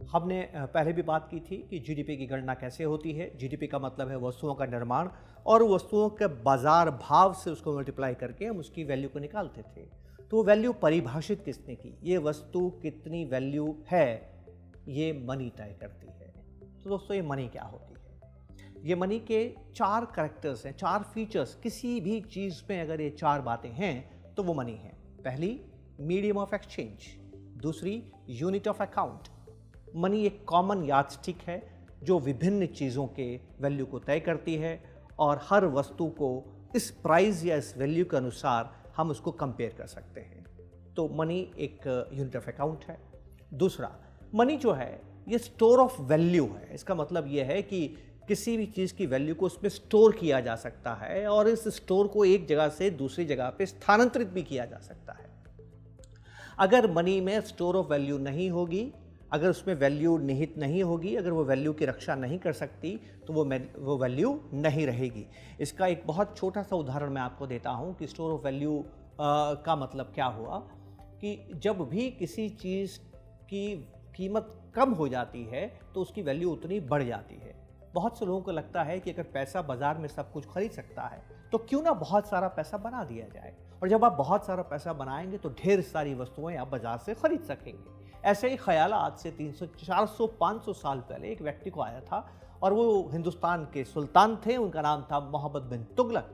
हमने पहले भी बात की थी कि जीडीपी की गणना कैसे होती है। जीडीपी का मतलब है वस्तुओं का निर्माण, और वस्तुओं के बाजार भाव से उसको मल्टीप्लाई करके हम उसकी वैल्यू को निकालते थे। तो वो वैल्यू परिभाषित किसने की, ये वस्तु कितनी वैल्यू है, ये मनी तय करती है। तो दोस्तों ये मनी क्या होती है? ये मनी के 4 कैरेक्टर्स हैं, 4 फीचर्स। किसी भी चीज़ में अगर ये 4 बातें हैं तो वो मनी है। पहली, मीडियम ऑफ एक्सचेंज। दूसरी, यूनिट ऑफ अकाउंट। मनी एक कॉमन यार्डस्टिक है जो विभिन्न चीज़ों के वैल्यू को तय करती है, और हर वस्तु को इस प्राइस या इस वैल्यू के अनुसार हम उसको कंपेयर कर सकते हैं। तो मनी एक यूनिट ऑफ अकाउंट है। दूसरा, मनी जो है ये स्टोर ऑफ वैल्यू है। इसका मतलब ये है कि किसी भी चीज़ की वैल्यू को उसमें स्टोर किया जा सकता है, और इस स्टोर को एक जगह से दूसरी जगह पे स्थानांतरित भी किया जा सकता है। अगर मनी में स्टोर ऑफ वैल्यू नहीं होगी, अगर उसमें वैल्यू निहित नहीं होगी, अगर वो वैल्यू की रक्षा नहीं कर सकती, तो वो वैल्यू नहीं रहेगी। इसका एक बहुत छोटा सा उदाहरण मैं आपको देता हूँ कि स्टोर ऑफ वैल्यू का मतलब क्या हुआ। कि जब भी किसी चीज़ की कीमत कम हो जाती है तो उसकी वैल्यू उतनी बढ़ जाती है। बहुत से लोगों को लगता है कि अगर पैसा बाजार में सब कुछ खरीद सकता है तो क्यों ना बहुत सारा पैसा बना दिया जाए, और जब आप बहुत सारा पैसा बनाएंगे तो ढेर सारी वस्तुएं आप बाजार से खरीद सकेंगे। ऐसे ही ख्याल आज से 300, 400, 500 साल पहले एक व्यक्ति को आया था, और वो हिंदुस्तान के सुल्तान थे। उनका नाम था मोहम्मद बिन तुगलक।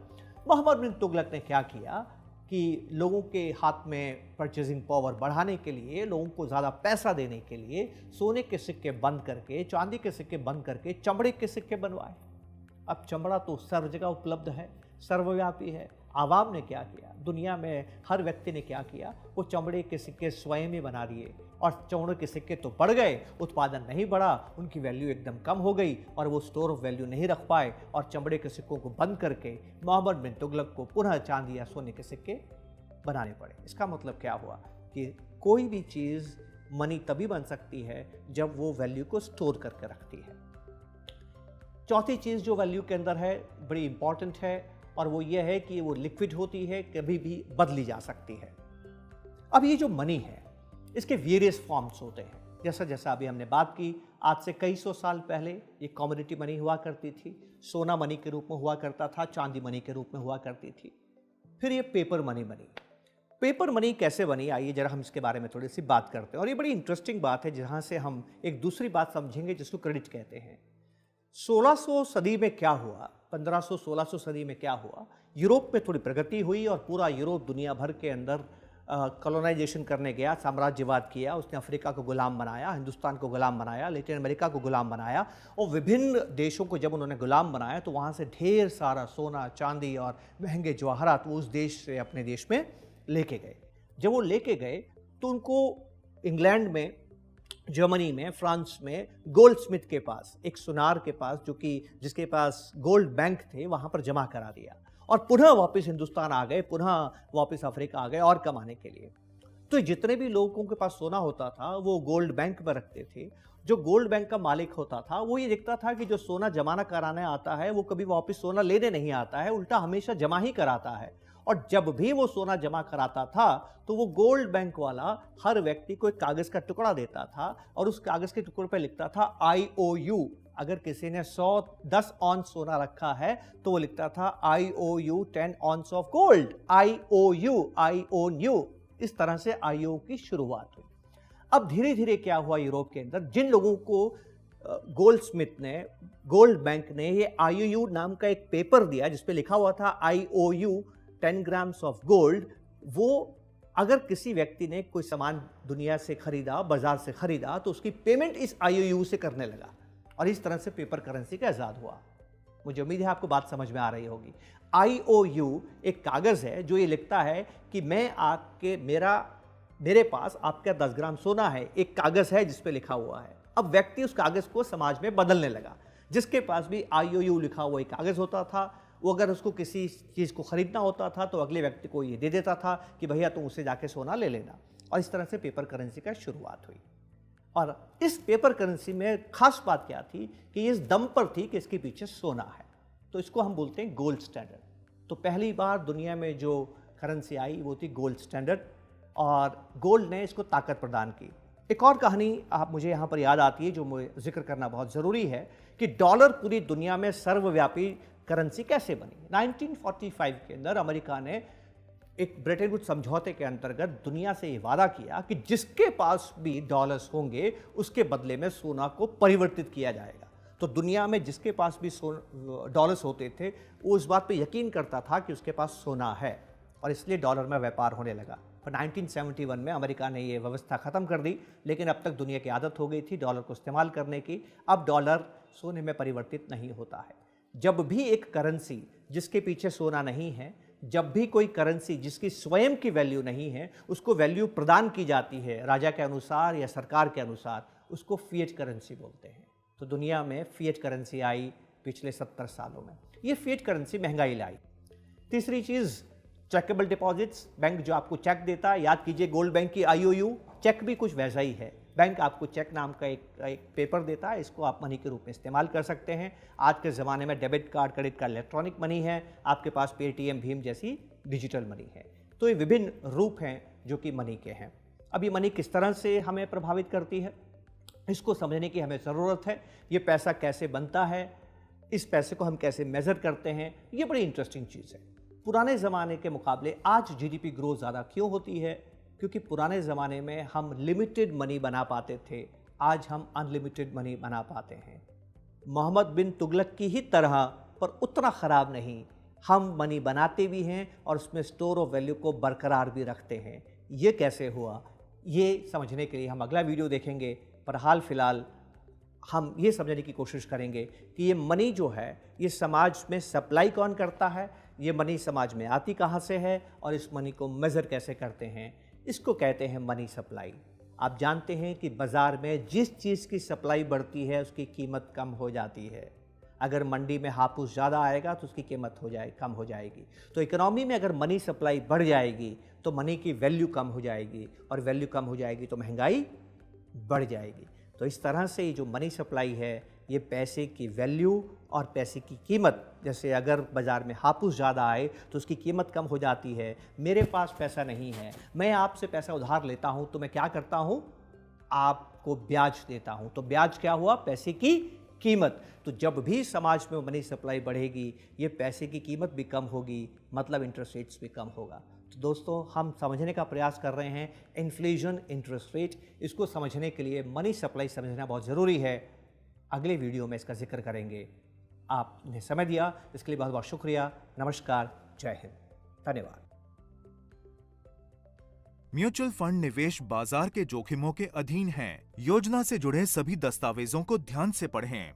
मोहम्मद बिन तुगलक ने क्या किया कि लोगों के हाथ में परचेजिंग पावर बढ़ाने के लिए, लोगों को ज़्यादा पैसा देने के लिए सोने के सिक्के बंद करके, चांदी के सिक्के बंद करके चमड़े के सिक्के बनवाए। अब चमड़ा तो सर्व जगह उपलब्ध है, सर्वव्यापी है। आवाम ने क्या किया, दुनिया में हर व्यक्ति ने क्या किया, वो चमड़े के सिक्के स्वयं ही बना दिए, और चमड़े के सिक्के तो बढ़ गए, उत्पादन नहीं बढ़ा, उनकी वैल्यू एकदम कम हो गई, और वो स्टोर ऑफ वैल्यू नहीं रख पाए, और चमड़े के सिक्कों को बंद करके मोहम्मद बिन तुगलक को पुनः चांदी या सोने के सिक्के बनाने पड़े। इसका मतलब क्या हुआ कि कोई भी चीज़ मनी तभी बन सकती है जब वो वैल्यू को स्टोर करके रखती है। चौथी चीज़ जो वैल्यू के अंदर है, बड़ी इंपॉर्टेंट है, और वो ये है कि वो लिक्विड होती है, कभी भी बदली जा सकती है। अब ये जो मनी है इसके वेरियस फॉर्म्स होते हैं। जैसा जैसा अभी हमने बात की, आज से कई सौ साल पहले ये कमोडिटी मनी हुआ करती थी, सोना मनी के रूप में हुआ करता था, चांदी मनी के रूप में हुआ करती थी। फिर ये पेपर मनी बनी। पेपर मनी कैसे बनी, आइए जरा हम इसके बारे में थोड़ी सी बात करते हैं। और ये बड़ी इंटरेस्टिंग बात है जहाँ से हम एक दूसरी बात समझेंगे जिसको क्रेडिट कहते हैं। 1600 सदी में क्या हुआ, 1500-1600 सदी में क्या हुआ, यूरोप में थोड़ी प्रगति हुई, और पूरा यूरोप दुनिया भर के अंदर कॉलोनाइजेशन करने गया, साम्राज्यवाद किया। उसने अफ्रीका को गुलाम बनाया, हिंदुस्तान को गुलाम बनाया, लैटिन अमेरिका को गुलाम बनाया, और विभिन्न देशों को जब उन्होंने गुलाम बनाया तो वहाँ से ढेर सारा सोना, चांदी और महंगे जवाहरात वो उस देश से अपने देश में लेके गए। जब वो लेके गए तो उनको इंग्लैंड में, जर्मनी में, फ्रांस में गोल्डस्मिथ के पास, एक सुनार के पास, जिसके पास गोल्ड बैंक थे, वहाँ पर जमा करा दिया, और पुनः वापस हिंदुस्तान आ गए, पुनः वापस अफ्रीका आ गए और कमाने के लिए। तो जितने भी लोगों के पास सोना होता था वो गोल्ड बैंक में रखते थे। जो गोल्ड बैंक का मालिक होता था वो ये देखता था कि जो सोना जमा कराने आता है वो कभी वापस सोना लेने नहीं आता है, उल्टा हमेशा जमा ही कराता है। और जब भी वो सोना जमा कराता था तो वो गोल्ड बैंक वाला हर व्यक्ति को एक कागज का टुकड़ा देता था, और उस कागज के टुकड़े पर लिखता था IOU। अगर किसी ने 10 ऑन्स सोना रखा है तो वो लिखता था IOU 10 ऑन्स ऑफ गोल्ड, IOU। इस तरह से IOU की शुरुआत हुई। अब धीरे धीरे क्या हुआ, यूरोप के अंदर जिन लोगों को गोल्डस्मिथ ने, गोल्ड बैंक ने ये IOU नाम का एक पेपर दिया जिसपे लिखा हुआ था IOU 10 ग्राम्स ऑफ गोल्ड, वो अगर किसी व्यक्ति ने कोई सामान दुनिया से खरीदा, बाजार से खरीदा, तो उसकी पेमेंट इस IOU से करने लगा, और इस तरह से पेपर करेंसी का इजाद हुआ। मुझे उम्मीद है आपको बात समझ में आ रही होगी। IOU एक कागज है जो ये लिखता है कि मेरे पास आपका 10 ग्राम सोना है, एक कागज है जिस पे लिखा हुआ है। अब व्यक्ति उस कागज को समाज में बदलने लगा। जिसके पास भी IOU लिखा हुआ एक कागज होता था, वो अगर उसको किसी चीज़ को खरीदना होता था तो अगले व्यक्ति को ये दे देता था कि भैया तुम उससे जाके सोना ले लेना, और इस तरह से पेपर करेंसी का शुरुआत हुई। और इस पेपर करेंसी में खास बात क्या थी कि ये इस दम पर थी कि इसके पीछे सोना है, तो इसको हम बोलते हैं गोल्ड स्टैंडर्ड। तो पहली बार दुनिया में जो करेंसी आई वो थी गोल्ड स्टैंडर्ड, और गोल्ड ने इसको ताकत प्रदान की। एक और कहानी आप मुझे यहाँ पर याद आती है जो मुझे जिक्र करना बहुत ज़रूरी है कि डॉलर पूरी दुनिया में सर्वव्यापी करेंसी कैसे बनी। 1945 के अंदर अमेरिका ने एक ब्रेटन वुड्स समझौते के अंतर्गत दुनिया से ये वादा किया कि जिसके पास भी डॉलर्स होंगे उसके बदले में सोना को परिवर्तित किया जाएगा। तो दुनिया में जिसके पास भी डॉलर्स होते थे वो इस बात पे यकीन करता था कि उसके पास सोना है और इसलिए डॉलर में व्यापार होने लगा। पर 1971 में अमेरिका ने ये व्यवस्था ख़त्म कर दी, लेकिन अब तक दुनिया की आदत हो गई थी डॉलर को इस्तेमाल करने की। अब डॉलर सोने में परिवर्तित नहीं होता है। जब भी एक करेंसी जिसके पीछे सोना नहीं है, जब भी कोई करेंसी जिसकी स्वयं की वैल्यू नहीं है, उसको वैल्यू प्रदान की जाती है राजा के अनुसार या सरकार के अनुसार, उसको फिएट करेंसी बोलते हैं। तो दुनिया में फिएट करेंसी आई पिछले 70 सालों में। ये फिएट करेंसी महंगाई लाई। तीसरी चीज़ चेकेबल डिपॉजिट्स, बैंक जो आपको चेक देता है, याद कीजिए गोल्ड बैंक की IOU, चेक भी कुछ वैसा ही है। बैंक आपको चेक नाम का एक पेपर देता है, इसको आप मनी के रूप में इस्तेमाल कर सकते हैं। आज के ज़माने में debit card, credit card electronic money है, आपके पास पेटीएम, भीम जैसी डिजिटल मनी है। तो ये विभिन्न रूप हैं जो कि मनी के हैं। अब ये मनी किस तरह से हमें प्रभावित करती है, इसको समझने की हमें ज़रूरत है। ये पैसा कैसे बनता है, इस पैसे को हम कैसे मेज़र करते हैं, ये बड़ी इंटरेस्टिंग चीज़ है। पुराने ज़माने के मुकाबले आज GDP ग्रोथ ज़्यादा क्यों होती है? क्योंकि पुराने ज़माने में हम लिमिटेड मनी बना पाते थे, आज हम अनलिमिटेड मनी बना पाते हैं। मोहम्मद बिन तुगलक की ही तरह, पर उतना ख़राब नहीं, हम मनी बनाते भी हैं और उसमें स्टोर ऑफ वैल्यू को बरकरार भी रखते हैं। ये कैसे हुआ, ये समझने के लिए हम अगला वीडियो देखेंगे। पर हाल फिलहाल हम ये समझने की कोशिश करेंगे कि ये मनी जो है ये समाज में सप्लाई कौन करता है, ये मनी समाज में आती कहाँ से है और इस मनी को मेज़र कैसे करते हैं। इसको कहते हैं मनी सप्लाई। आप जानते हैं कि बाज़ार में जिस चीज़ की सप्लाई बढ़ती है उसकी कीमत कम हो जाती है। अगर मंडी में हापुस ज़्यादा आएगा तो उसकी कीमत कम हो जाएगी। तो इकोनॉमी में अगर मनी सप्लाई बढ़ जाएगी तो मनी की वैल्यू कम हो जाएगी, और वैल्यू कम हो जाएगी तो महंगाई बढ़ जाएगी। तो इस तरह से ये जो मनी सप्लाई है ये पैसे की वैल्यू और पैसे की कीमत, जैसे अगर बाज़ार में हापुस ज़्यादा आए तो उसकी कीमत कम हो जाती है। मेरे पास पैसा नहीं है, मैं आपसे पैसा उधार लेता हूँ तो मैं क्या करता हूँ, आपको ब्याज देता हूँ। तो ब्याज क्या हुआ, पैसे की कीमत। तो जब भी समाज में मनी सप्लाई बढ़ेगी ये पैसे की कीमत भी कम होगी, मतलब इंटरेस्ट रेट्स भी कम होगा। तो दोस्तों हम समझने का प्रयास कर रहे हैं इन्फ्लेशन, इंटरेस्ट रेट। इसको समझने के लिए मनी सप्लाई समझना बहुत ज़रूरी है। अगले वीडियो में इसका जिक्र करेंगे। आपने समय दिया इसके लिए बहुत बहुत शुक्रिया। नमस्कार, जय हिंद, धन्यवाद। म्यूचुअल फंड निवेश बाजार के जोखिमों के अधीन हैं। योजना से जुड़े सभी दस्तावेजों को ध्यान से पढ़ें।